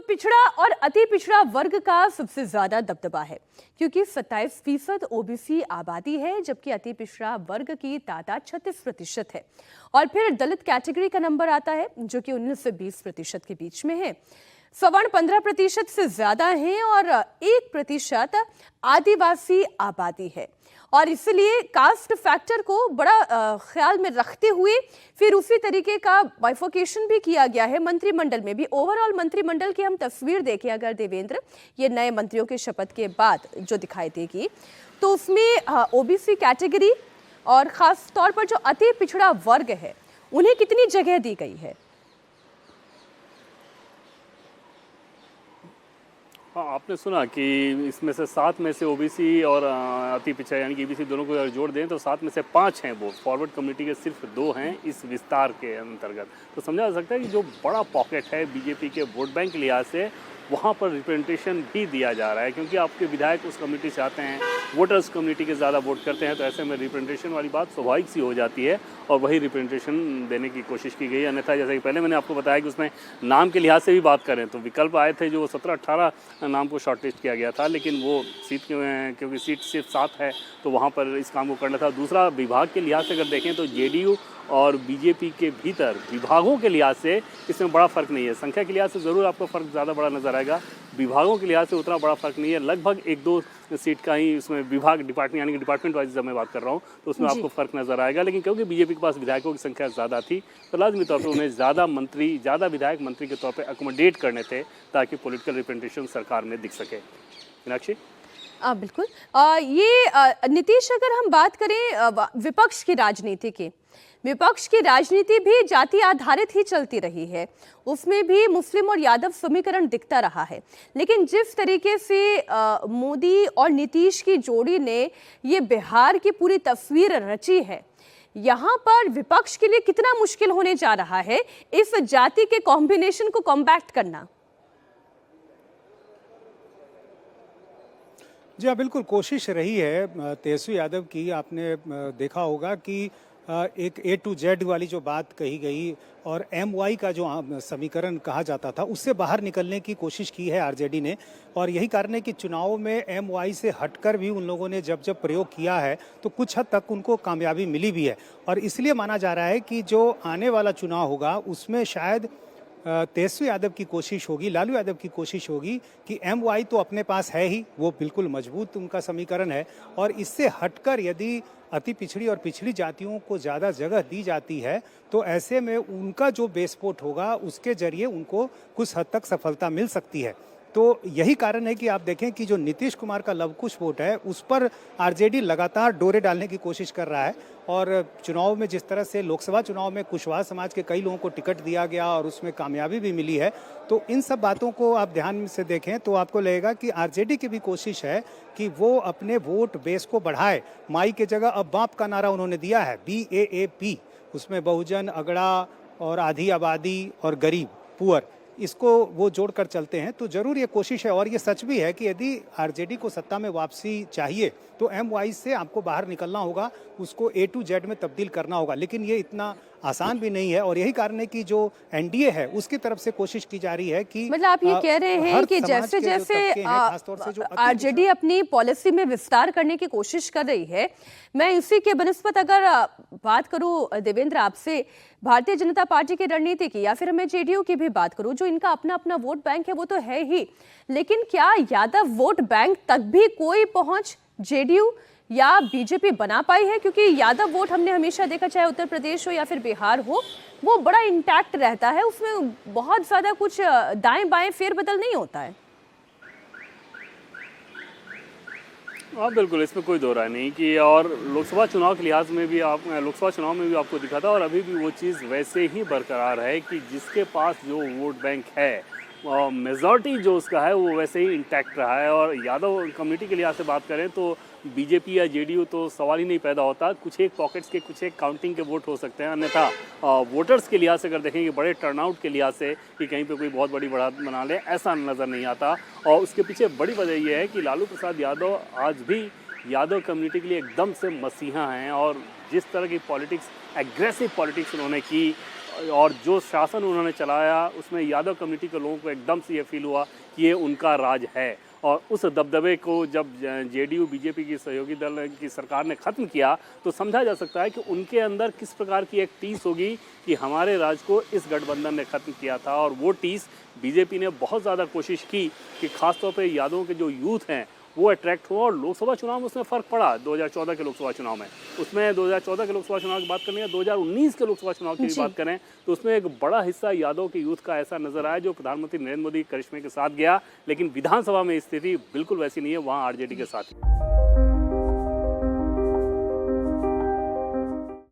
पिछड़ा और अति पिछड़ा वर्ग का सबसे ज्यादा दबदबा है क्योंकि 27% ओबीसी आबादी है, जबकि अति पिछड़ा वर्ग की तादाद 36% है। और फिर दलित कैटेगरी का नंबर आता है जो कि 19 से 20% के बीच में है। सवर्ण 15% से ज्यादा है और 1% आदिवासी आबादी है। और इसलिए कास्ट फैक्टर को बड़ा ख्याल में रखते हुए फिर उसी तरीके का बाइफोकेशन भी किया गया है मंत्रिमंडल में भी। ओवरऑल मंत्रिमंडल की हम तस्वीर देखें अगर देवेंद्र, ये नए मंत्रियों के शपथ के बाद जो दिखाई देगी, तो उसमें ओबीसी कैटेगरी और खास तौर पर जो अति पिछड़ा वर्ग है उन्हें कितनी जगह दी गई है? हाँ, आपने सुना कि इसमें से 7 में से ओबीसी और अति पिछड़ा यानी कि ईबीसी दोनों को अगर जोड़ दें तो 7 में से 5 हैं वो फॉरवर्ड कम्युनिटी के, सिर्फ 2 हैं इस विस्तार के अंतर्गत। तो समझा जा सकता है कि जो बड़ा पॉकेट है बीजेपी के वोट बैंक के लिहाज से, वहाँ पर रिप्रेजेंटेशन भी दिया जा रहा है, क्योंकि आपके विधायक उस कम्युनिटी से आते हैं, वोटर्स कम्युनिटी के ज़्यादा वोट करते हैं, तो ऐसे में रिप्रेजेंटेशन वाली बात स्वाभाविक सी हो जाती है और वही रिप्रेजेंटेशन देने की कोशिश की गई। अन्यथा जैसे कि पहले मैंने आपको बताया कि उसमें नाम के लिहाज से भी बात करें तो विकल्प आए थे, जो 17-18 नाम को शॉर्टलिस्ट किया गया था, लेकिन वो सीट क्योंकि सीट सिर्फ 7 है तो वहाँ पर इस काम को करना था। दूसरा, विभाग के लिहाज से अगर देखें तो जेडीयू और बीजेपी के भीतर विभागों के लिहाज से इसमें बड़ा फर्क नहीं है। संख्या के लिहाज से ज़रूर आपको फ़र्क ज़्यादा बड़ा नज़र आएगा, विभागों के लिहाज से उतना बड़ा फर्क नहीं है। लगभग 1-2 सीट का ही इसमें विभाग डिपार्टमेंट यानी कि डिपार्टमेंट वाइज जब मैं बात कर रहा हूँ तो उसमें आपको फ़र्क नज़र आएगा। लेकिन क्योंकि बीजेपी के पास विधायकों की संख्या ज़्यादा थी तो लाजमी तौर पर उन्हें ज़्यादा विधायक मंत्री के तौर पर अकोमोडेट करने थे ताकि पॉलिटिकल रिप्रेजेंटेशन सरकार में दिख सके। मीनाक्षी, बिल्कुल। ये नीतीश, अगर हम बात करें विपक्ष की राजनीति की, विपक्ष की राजनीति भी जाति आधारित ही चलती रही है, उसमें भी मुस्लिम और यादव समीकरण दिखता रहा है। लेकिन जिस तरीके से मोदी और नीतीश की जोड़ी ने ये बिहार की पूरी तस्वीर रची है, यहाँ पर विपक्ष के लिए कितना मुश्किल होने जा रहा है इस जाति के कॉम्बिनेशन को कॉम्पैक्ट करना? जी हाँ, बिल्कुल कोशिश रही है तेजस्वी यादव की। आपने देखा होगा कि एक A to Z वाली जो बात कही गई और MY का जो समीकरण कहा जाता था, उससे बाहर निकलने की कोशिश की है आरजेडी ने। और यही कारण है कि चुनाव में MY से हटकर भी उन लोगों ने जब प्रयोग किया है तो कुछ हद तक उनको कामयाबी मिली भी है। और इसलिए माना जा रहा है कि जो आने वाला चुनाव होगा उसमें शायद तेजस्वी यादव की कोशिश होगी, लालू यादव की कोशिश होगी कि MY तो अपने पास है ही, वो बिल्कुल मजबूत उनका समीकरण है, और इससे हटकर यदि अति पिछड़ी और पिछड़ी जातियों को ज़्यादा जगह दी जाती है तो ऐसे में उनका जो बेसपोर्ट होगा उसके जरिए उनको कुछ हद तक सफलता मिल सकती है। तो यही कारण है कि आप देखें कि जो नीतीश कुमार का लवकुश वोट है उस पर आरजेडी लगातार डोरे डालने की कोशिश कर रहा है। और चुनाव में जिस तरह से लोकसभा चुनाव में कुशवाहा समाज के कई लोगों को टिकट दिया गया और उसमें कामयाबी भी मिली है, तो इन सब बातों को आप ध्यान से देखें तो आपको लगेगा कि आरजेडी की भी कोशिश है कि वो अपने वोट बेस को बढ़ाए। माई के जगह अब बाप का नारा उन्होंने दिया है, BAAP, उसमें बहुजन, अगड़ा और आधी आबादी और गरीब, पुअर, इसको वो जोड़कर चलते हैं। तो जरूर ये कोशिश है और ये सच भी है कि यदि आरजेडी को सत्ता में वापसी चाहिए तो MY से आपको बाहर निकलना होगा, उसको A to Z में तब्दील करना होगा। लेकिन ये इतना आसान भी नहीं है और यही कारण है कि जो एनडीए है उसकी तरफ से कोशिश की जा रही है कि मतलब आप ये कह रहे हैं कि जैसे जैसे आरजेडी अपनी पॉलिसी में विस्तार करने की कोशिश कर रही है, मैं इसी के बनस्पत अगर बात करूं देवेंद्र आपसे भारतीय जनता पार्टी की रणनीति की, या फिर मैं जेडीयू की भी बात करूं, जो इनका अपना अपना वोट बैंक है वो तो है ही, लेकिन क्या यादव वोट बैंक तक भी कोई पहुंच जेडीयू या बीजेपी बना पाई है? क्योंकि यादव वोट हमने हमेशा देखा, चाहे उत्तर प्रदेश हो या फिर बिहार हो, वो बड़ा इंटैक्ट रहता है, उसमें बहुत ज्यादा कुछ दाएं बाएं फेरबदल नहीं होता है। हाँ बिल्कुल, इसमें कोई दो राय नहीं कि, और लोकसभा चुनाव के लिहाज में भी लोकसभा चुनाव में भी आपको दिखा था और अभी भी वो चीज़ वैसे ही बरकरार है कि जिसके पास जो वोट बैंक है मेजॉरिटी जो उसका है वो वैसे ही इंटैक्ट रहा है। और यादव कम्युनिटी के लिहाज से बात करें तो बीजेपी या जेडीयू तो सवाल ही नहीं पैदा होता, कुछ एक पॉकेट्स के कुछ एक काउंटिंग के वोट हो सकते हैं, अन्यथा वोटर्स के लिहाज से अगर देखेंगे बड़े टर्नआउट के लिहाज से कि कहीं पे कोई बहुत बड़ी बढ़त बना ले, ऐसा नज़र नहीं आता। और उसके पीछे बड़ी वजह यह है कि लालू प्रसाद यादव आज भी यादव कम्युनिटी के लिए एकदम से मसीहा हैं और जिस तरह की पॉलिटिक्स, एग्रेसिव पॉलिटिक्स उन्होंने की, और जो शासन उन्होंने चलाया उसमें यादव कम्युनिटी के लोगों को एकदम से ये फील हुआ कि ये उनका राज है। और उस दबदबे को जब जेडीयू बीजेपी की सहयोगी दल की सरकार ने ख़त्म किया तो समझा जा सकता है कि उनके अंदर किस प्रकार की एक टीस होगी कि हमारे राज को इस गठबंधन ने ख़त्म किया था। और वो टीस बीजेपी ने बहुत ज़्यादा कोशिश की कि खासतौर पे यादवों के जो यूथ हैं वो अट्रैक्ट हुआ। और लोकसभा चुनाव में उसमें फ़र्क पड़ा 2014 के लोकसभा चुनाव में। उसमें 2014 के लोकसभा चुनाव की बात करें या 2019 के लोकसभा चुनाव की बात करें तो उसमें एक बड़ा हिस्सा यादव के यूथ का ऐसा नजर आया जो प्रधानमंत्री नरेंद्र मोदी करिश्मे के साथ गया, लेकिन विधानसभा में स्थिति बिल्कुल वैसी नहीं है, वहाँ आरजेडी के साथ ही।